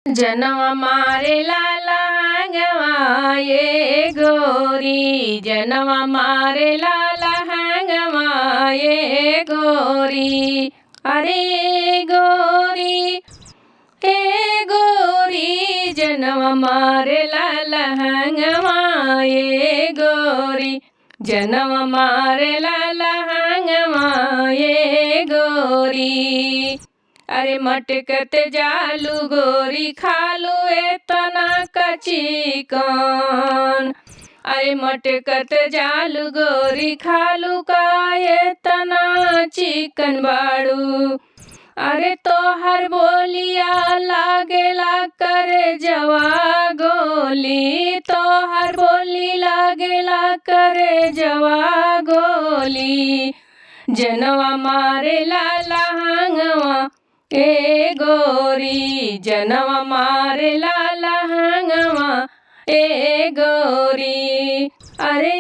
जनवा मारे लाला हंगवा ये गोरी, जनवा मारे लाला हंगवा ये गोरी। अरे गोरी हे गोरी, जनवा मारे लाला हंगवा ये गोरी, जनवा मारे लाला हंगवा ये गोरी। अरे मटकत जालू गोरी खालू एतना कचिकन, अरे मटकत जालू गोरी खालू का एतना चिकन बाड़ू। अरे तोहर बोलिया लागेला करे जवा गोली, तोहर बोली लागेला करे जवा गोली। जनवा मारे लाला हंगवा ए गोरी, जनवा मारे लाला हंगवा ए गोरी। अरे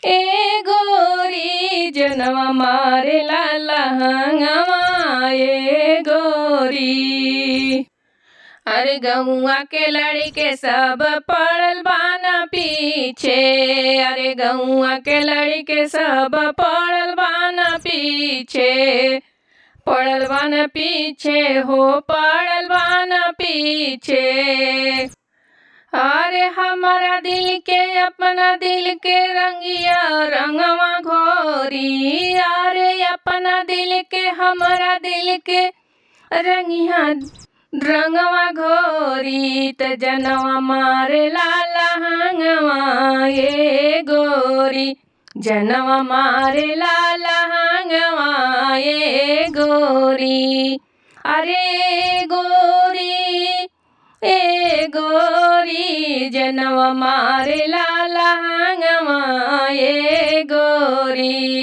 ए गोरी, जनवा मारे लाला हंगवा ए गोरी। अरे गौआ के लड़के सब पड़ल बाना पीछे, अरे गौआ के लड़के सब पड़ल बाना पीछे, पड़ल बाना पीछे हो पड़ल बाना पीछे। अरे हमारा दिल के अपना दिल के रंगिया रंगवा घोरी, अरे अपना दिल के हमारा दिल के रंगिया रंगवा घोरी। त जनवा मारे लाला हंगवा ये गोरी, जनवा मारे लाला हंगवा ये गोरी। अरे ए गोरी, जनवा मारे लाला हंगवा ये गोरी।